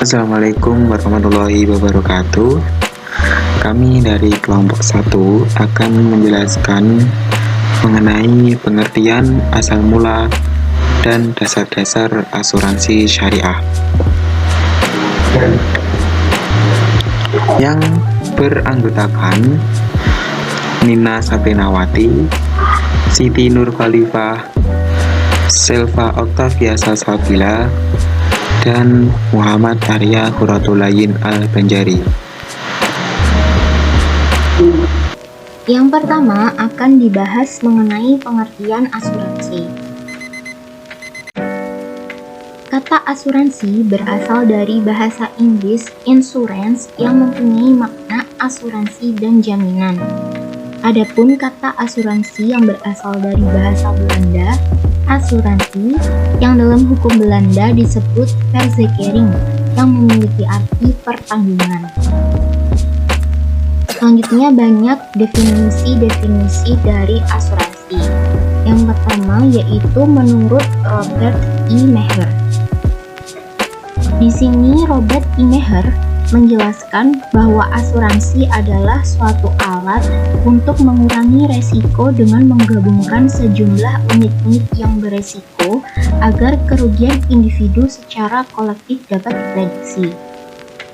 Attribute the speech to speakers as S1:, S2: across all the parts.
S1: Assalamualaikum warahmatullahi wabarakatuh. Kami dari kelompok 1 akan menjelaskan mengenai pengertian asal mula dan dasar-dasar asuransi syariah. Yang beranggotakan Nina Saprinawati, Siti Nur Khalifah, Selva Oktavia Salsabila, dan Muhammad Arya Quratulain Al-Banjari.
S2: Yang pertama akan dibahas mengenai pengertian asuransi. Kata asuransi berasal dari bahasa Inggris insurance yang mempunyai makna asuransi dan jaminan. Adapun kata asuransi yang berasal dari bahasa Belanda, asuransi, yang dalam hukum Belanda disebut verzekering, yang memiliki arti pertanggungan. Selanjutnya banyak definisi-definisi dari asuransi. Yang pertama yaitu menurut Robert E. Meher. Di sini Robert E. Meher menjelaskan bahwa asuransi adalah suatu alat untuk mengurangi resiko dengan menggabungkan sejumlah unit-unit yang beresiko agar kerugian individu secara kolektif dapat diprediksi.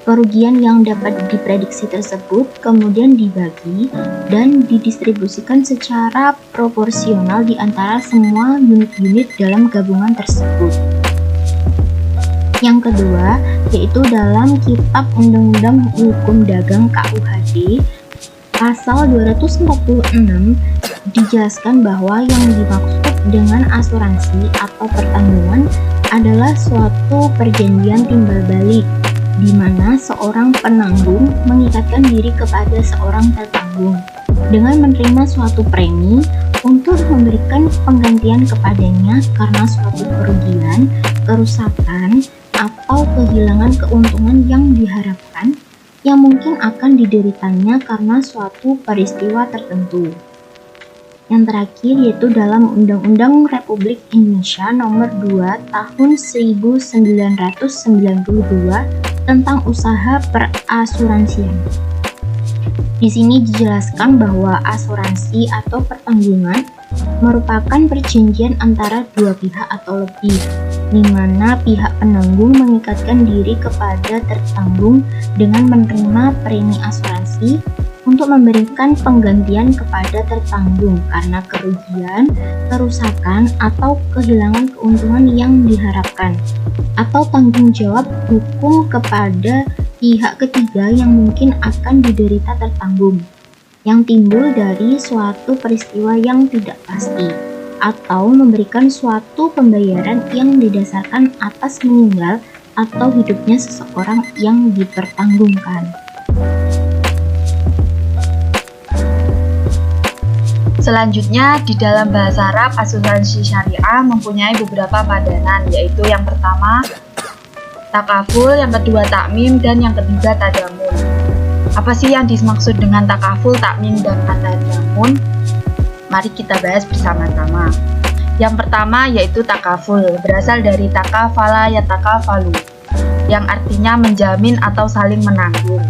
S2: Kerugian yang dapat diprediksi tersebut kemudian dibagi dan didistribusikan secara proporsional di antara semua unit-unit dalam gabungan tersebut. Yang kedua, yaitu dalam Kitab Undang-Undang Hukum Dagang KUHD, pasal 246 dijelaskan bahwa yang dimaksud dengan asuransi atau pertanggungan adalah suatu perjanjian timbal balik, di mana seorang penanggung mengikatkan diri kepada seorang tertanggung dengan menerima suatu premi untuk memberikan penggantian kepadanya karena suatu kerugian, kerusakan, atau kehilangan keuntungan yang diharapkan yang mungkin akan dideritanya karena suatu peristiwa tertentu. Yang terakhir yaitu dalam Undang-Undang Republik Indonesia Nomor 2 Tahun 1992 tentang usaha perasuransian. Di sini dijelaskan bahwa asuransi atau pertanggungan merupakan perjanjian antara dua pihak atau lebih, di mana pihak penanggung mengikatkan diri kepada tertanggung dengan menerima premi asuransi untuk memberikan penggantian kepada tertanggung karena kerugian, kerusakan, atau kehilangan keuntungan yang diharapkan, atau tanggung jawab hukum kepada pihak ketiga yang mungkin akan diderita tertanggung, yang timbul dari suatu peristiwa yang tidak pasti, atau memberikan suatu pembayaran yang didasarkan atas meninggal atau hidupnya seseorang yang dipertanggungkan.
S3: Selanjutnya, di dalam bahasa Arab, asuransi syariah mempunyai beberapa padanan, yaitu yang pertama takaful, yang kedua takmim, dan yang ketiga tadamun. Apa sih yang dimaksud dengan takaful, takmim, dan tadamun? Mari kita bahas bersama-sama. Yang pertama yaitu takaful, berasal dari takafala yatakafalu, yang artinya menjamin atau saling menanggung.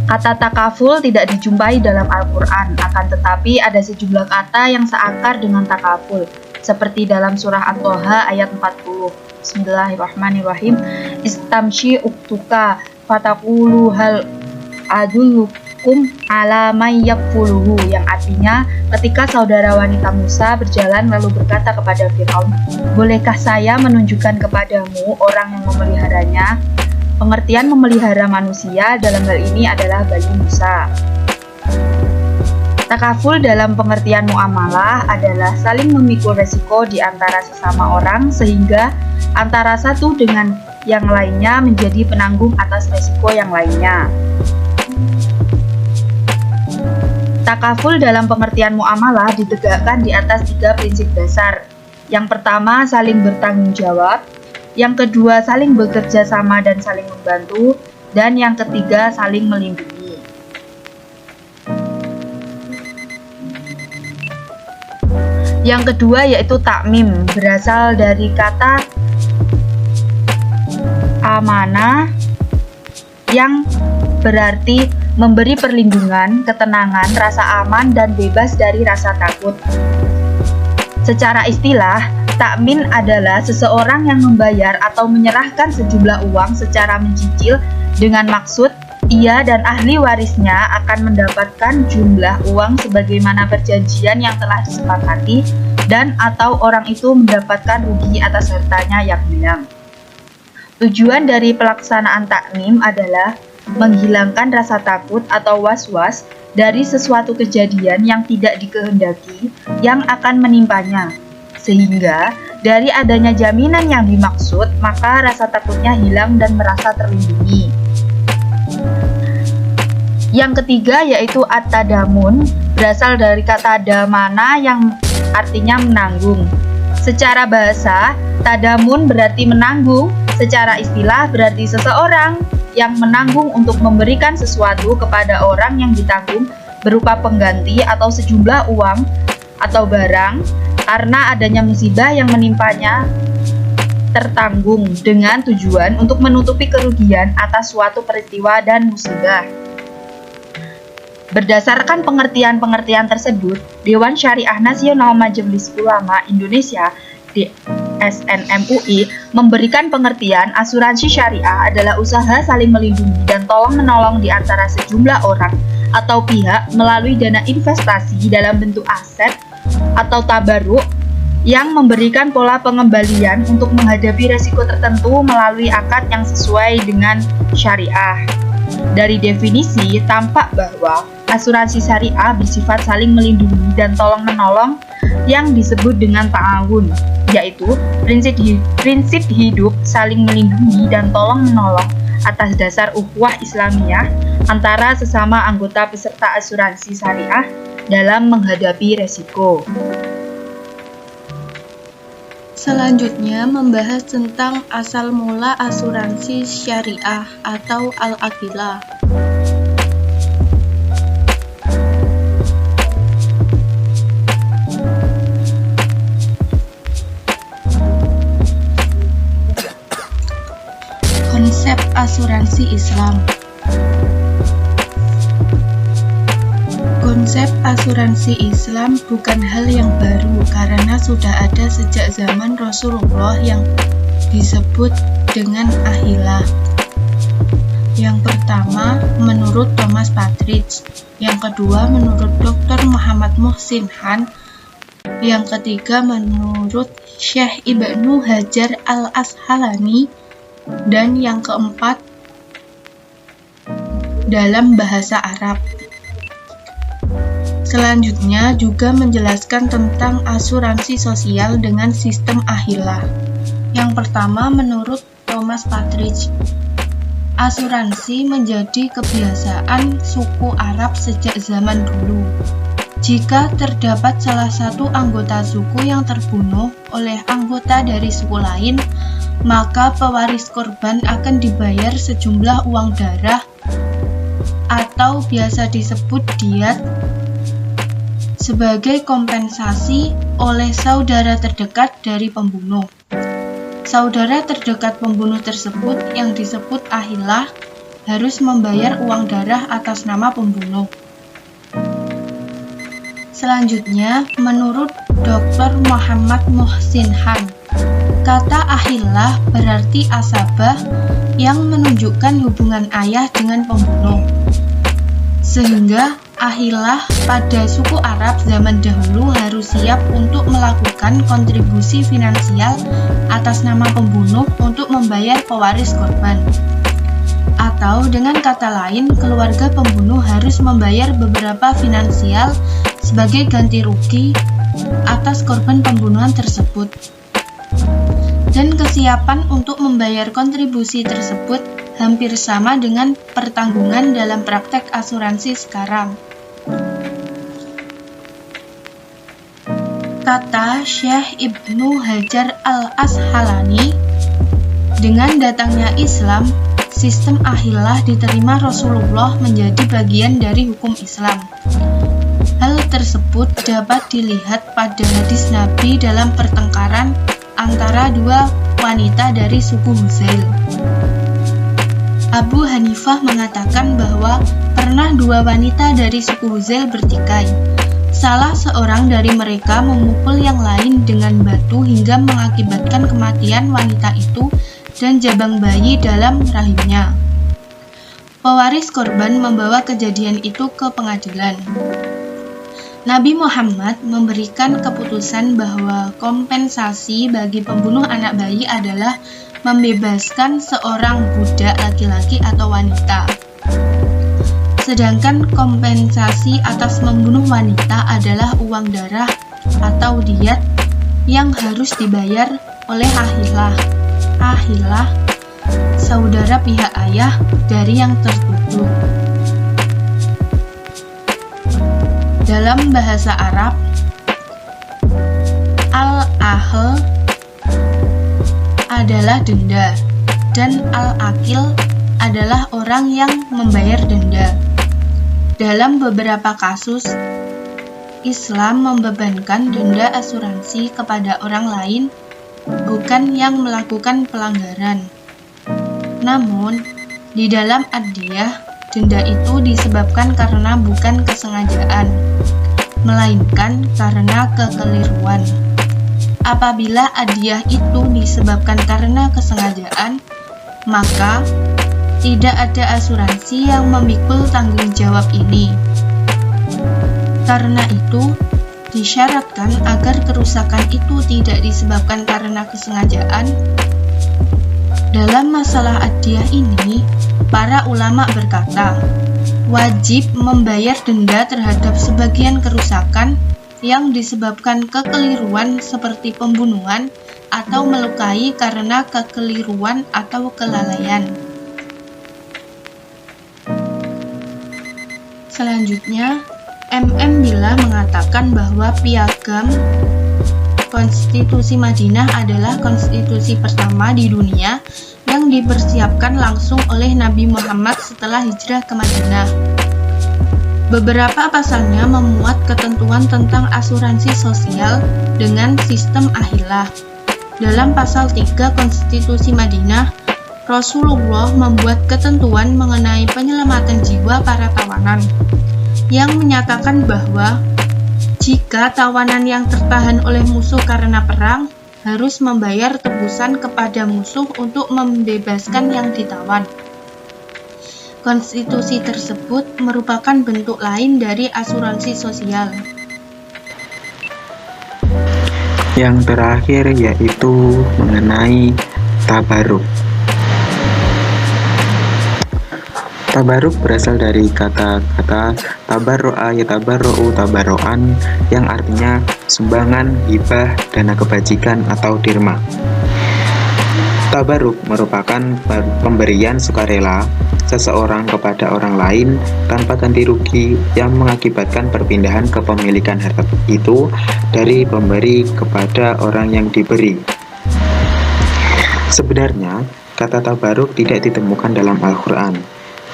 S3: Kata takaful tidak dijumpai dalam Al-Quran, akan tetapi ada sejumlah kata yang seakar dengan takaful, seperti dalam surah At-Toha ayat 40. Bismillahirrahmanirrahim. Istamshi uktuka fatakulu hal adulukum ala may yakfuluhu, yang artinya ketika saudara wanita Musa berjalan lalu berkata kepada Firaun, bolehkah saya menunjukkan kepadamu orang yang memeliharanya? Pengertian memelihara manusia dalam hal ini adalah Bani Musa. Takaful dalam pengertian muamalah adalah saling memikul resiko di antara sesama orang sehingga antara satu dengan yang lainnya menjadi penanggung atas resiko yang lainnya. Takaful dalam pengertian muamalah ditegakkan di atas 3 prinsip dasar. Yang pertama, saling bertanggung jawab. Yang kedua, saling bekerja sama dan saling membantu. Dan yang ketiga, saling melindungi. Yang kedua yaitu takmim, berasal dari kata amanah yang berarti memberi perlindungan, ketenangan, rasa aman, dan bebas dari rasa takut. Secara istilah, takmin adalah seseorang yang membayar atau menyerahkan sejumlah uang secara mencicil dengan maksud ia dan ahli warisnya akan mendapatkan jumlah uang sebagaimana perjanjian yang telah disepakati dan atau orang itu mendapatkan rugi atas hartanya yang hilang. Tujuan dari pelaksanaan takmim adalah menghilangkan rasa takut atau was-was dari sesuatu kejadian yang tidak dikehendaki yang akan menimpanya. Sehingga dari adanya jaminan yang dimaksud, maka rasa takutnya hilang dan merasa terlindungi. Yang ketiga yaitu at-tadamun, berasal dari kata damana yang artinya menanggung. Secara bahasa, tadamun berarti menanggung, secara istilah berarti seseorang yang menanggung untuk memberikan sesuatu kepada orang yang ditanggung berupa pengganti atau sejumlah uang atau barang karena adanya musibah yang menimpanya tertanggung dengan tujuan untuk menutupi kerugian atas suatu peristiwa dan musibah. Berdasarkan pengertian-pengertian tersebut, Dewan Syariah Nasional Majelis Ulama Indonesia DSN MUI memberikan pengertian asuransi syariah adalah usaha saling melindungi dan tolong-menolong di antara sejumlah orang atau pihak melalui dana investasi dalam bentuk aset atau tabarruk yang memberikan pola pengembalian untuk menghadapi resiko tertentu melalui akad yang sesuai dengan syariah. Dari definisi, tampak bahwa asuransi syariah bersifat saling melindungi dan tolong-menolong yang disebut dengan ta'awun, yaitu prinsip hidup saling melindungi dan tolong-menolong atas dasar ukhuwah Islamiyah antara sesama anggota peserta asuransi syariah dalam menghadapi resiko.
S4: Selanjutnya membahas tentang asal mula asuransi syariah atau al-aqilah. Konsep asuransi Islam. Konsep asuransi Islam bukan hal yang baru karena sudah ada sejak zaman Rasulullah yang disebut dengan ahilah. Yang pertama menurut Thomas Partridge, yang kedua menurut Dr. Muhammad Muhsin Han, yang ketiga menurut Syekh Ibnu Hajar al-Asqalani, dan yang keempat dalam bahasa Arab. Selanjutnya juga menjelaskan tentang asuransi sosial dengan sistem ahilah. Yang pertama menurut Thomas Partridge, asuransi menjadi kebiasaan suku Arab sejak zaman dulu. Jika terdapat salah satu anggota suku yang terbunuh oleh anggota dari suku lain, maka pewaris korban akan dibayar sejumlah uang darah atau biasa disebut diat sebagai kompensasi oleh saudara terdekat dari pembunuh. Saudara terdekat pembunuh tersebut yang disebut ahilah harus membayar uang darah atas nama pembunuh. Selanjutnya, menurut Dr. Muhammad Muhsin Han, kata ahilah berarti asabah yang menunjukkan hubungan ayah dengan pembunuh. Sehingga ahilah pada suku Arab zaman dahulu harus siap untuk melakukan kontribusi finansial atas nama pembunuh untuk membayar pewaris korban. Atau dengan kata lain, keluarga pembunuh harus membayar beberapa finansial sebagai ganti rugi atas korban pembunuhan tersebut. Dan kesiapan untuk membayar kontribusi tersebut hampir sama dengan pertanggungan dalam praktek asuransi sekarang. Kata Syekh Ibnu Hajar al-Asqalani, dengan datangnya Islam, sistem ahilah diterima Rasulullah menjadi bagian dari hukum Islam. Hal tersebut dapat dilihat pada hadis Nabi dalam pertengkaran antara dua wanita dari suku Huzail. Abu Hanifah mengatakan bahwa pernah dua wanita dari suku Huzail bertikai. Salah seorang dari mereka memukul yang lain dengan batu hingga mengakibatkan kematian wanita itu dan jabang bayi dalam rahimnya. Pewaris korban membawa kejadian itu ke pengadilan. Nabi Muhammad memberikan keputusan bahwa kompensasi bagi pembunuh anak bayi adalah membebaskan seorang budak laki-laki atau wanita. Sedangkan kompensasi atas membunuh wanita adalah uang darah atau diat yang harus dibayar oleh ahilah, saudara pihak ayah dari yang tertuduh. Dalam bahasa Arab, al-ahl adalah denda dan al-akil adalah orang yang membayar denda. Dalam beberapa kasus, Islam membebankan denda asuransi kepada orang lain, bukan yang melakukan pelanggaran. Namun, di dalam ad-diyah, denda itu disebabkan karena bukan kesengajaan, melainkan karena kekeliruan. Apabila ad-diyah itu disebabkan karena kesengajaan, maka tidak ada asuransi yang memikul tanggung jawab ini. Karena itu, disyaratkan agar kerusakan itu tidak disebabkan karena kesengajaan. Dalam masalah ad-diyah ini, para ulama berkata, wajib membayar denda terhadap sebagian kerusakan yang disebabkan kekeliruan seperti pembunuhan atau melukai karena kekeliruan atau kelalaian. Selanjutnya, MM Billah mengatakan bahwa Piagam Konstitusi Madinah adalah konstitusi pertama di dunia yang dipersiapkan langsung oleh Nabi Muhammad setelah hijrah ke Madinah. Beberapa pasalnya memuat ketentuan tentang asuransi sosial dengan sistem ahilah. Dalam pasal 3 Konstitusi Madinah, Rasulullah membuat ketentuan mengenai penyelamatan jiwa para tawanan, yang menyatakan bahwa jika tawanan yang tertahan oleh musuh karena perang harus membayar tebusan kepada musuh untuk membebaskan yang ditawan. Konstitusi tersebut merupakan bentuk lain dari asuransi sosial.
S1: Yang terakhir yaitu mengenai tabaruk. Tabaruk berasal dari kata-kata tabarro'a yatabarro'u tabarro'an yang artinya sumbangan, hibah, dana kebajikan atau dirma. Tabaruk merupakan pemberian sukarela seseorang kepada orang lain tanpa ganti rugi yang mengakibatkan perpindahan kepemilikan harta itu dari pemberi kepada orang yang diberi. Sebenarnya, kata tabaruk tidak ditemukan dalam Al-Quran.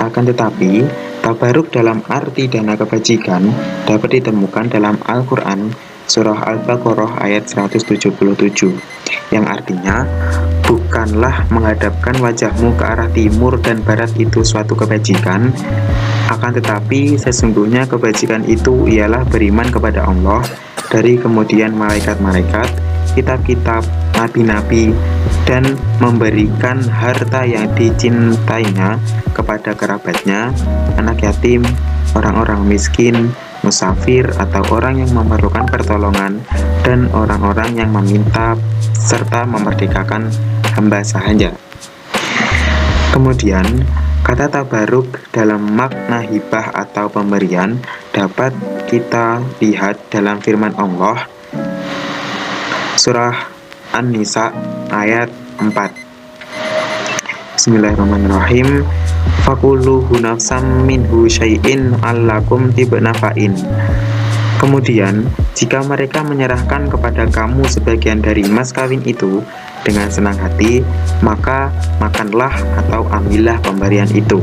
S1: Akan tetapi, tabaruk dalam arti dana kebajikan dapat ditemukan dalam Al-Quran Surah Al-Baqarah ayat 177 yang artinya, bukanlah menghadapkan wajahmu ke arah timur dan barat itu suatu kebajikan, akan tetapi sesungguhnya kebajikan itu ialah beriman kepada Allah, dari kemudian malaikat-malaikat, kitab-kitab, nabi-nabi, dan memberikan harta yang dicintainya kepada kerabatnya, anak yatim, orang-orang miskin, musafir atau orang yang memerlukan pertolongan, dan orang-orang yang meminta serta memerdekakan hamba sahaya. Kemudian, kata tabaruk dalam makna hibah atau pemberian dapat kita lihat dalam firman Allah Surah An-Nisa ayat 4. Bismillahirrahmanirrahim. Fakuluhu nafsam minhu syai'in allakum tibnafa'in. Kemudian, jika mereka menyerahkan kepada kamu sebagian dari mas kawin itu dengan senang hati, maka makanlah atau ambillah pemberian itu.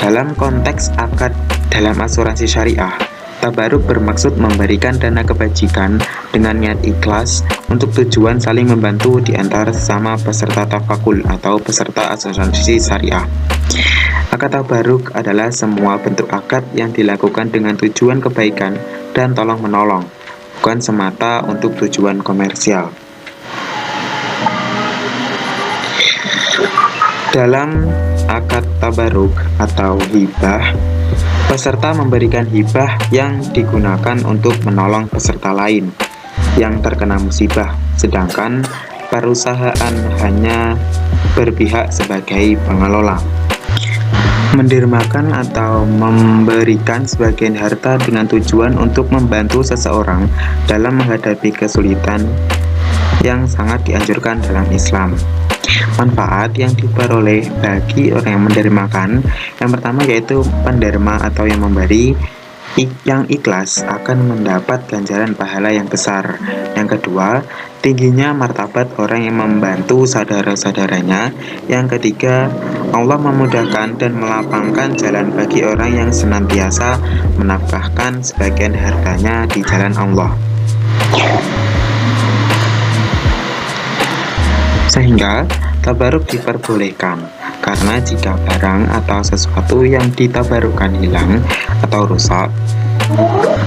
S1: Dalam konteks akad dalam asuransi syariah, Tabaruk bermaksud memberikan dana kebajikan dengan niat ikhlas untuk tujuan saling membantu di antara sesama peserta tafakul atau peserta asuransi syariah. Akad tabaruk adalah semua bentuk akad yang dilakukan dengan tujuan kebaikan dan tolong-menolong, bukan semata untuk tujuan komersial. Dalam akad tabaruk atau hibah, peserta memberikan hibah yang digunakan untuk menolong peserta lain yang terkena musibah, sedangkan perusahaan hanya berpihak sebagai pengelola. Mendermakan atau memberikan sebagian harta dengan tujuan untuk membantu seseorang dalam menghadapi kesulitan yang sangat dianjurkan dalam Islam. Manfaat yang diperoleh bagi orang yang mendermakan, yang pertama yaitu penderma atau yang memberi yang ikhlas akan mendapat ganjaran pahala yang besar. Yang kedua, tingginya martabat orang yang membantu saudara-saudaranya. Yang ketiga, Allah memudahkan dan melapangkan jalan bagi orang yang senantiasa menafkahkan sebagian hartanya di jalan Allah. Sehingga tabaruk diperbolehkan, karena jika barang atau sesuatu yang ditabarukkan hilang atau rusak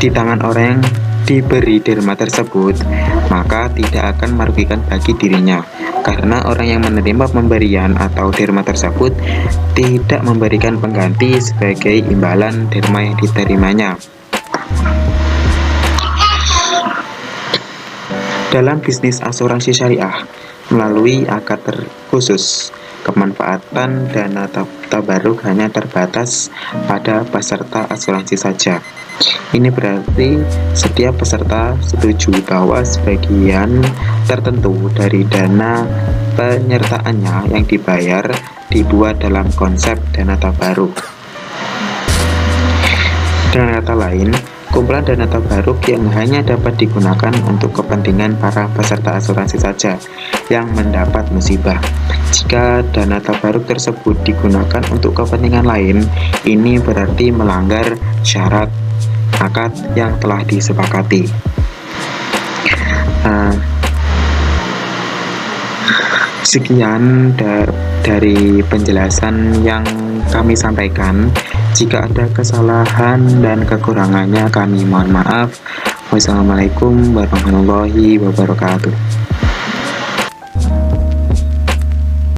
S1: di tangan orang yang diberi derma tersebut, maka tidak akan merugikan bagi dirinya, karena orang yang menerima pemberian atau derma tersebut tidak memberikan pengganti sebagai imbalan derma yang diterimanya. Dalam bisnis asuransi syariah, melalui akad khusus, kemanfaatan dana tabaruk hanya terbatas pada peserta asuransi saja. Ini berarti setiap peserta setuju bahwa sebagian tertentu dari dana penyertaannya yang dibayar dibuat dalam konsep dana tabaruk. Dengan kata lain, kumpulan dana tabaruk yang hanya dapat digunakan untuk kepentingan para peserta asuransi saja yang mendapat musibah. Jika dana tabaruk tersebut digunakan untuk kepentingan lain, ini berarti melanggar syarat akad yang telah disepakati. Sekian dari penjelasan yang kami sampaikan. Jika ada kesalahan dan kekurangannya, kami mohon maaf. Wassalamualaikum warahmatullahi wabarakatuh.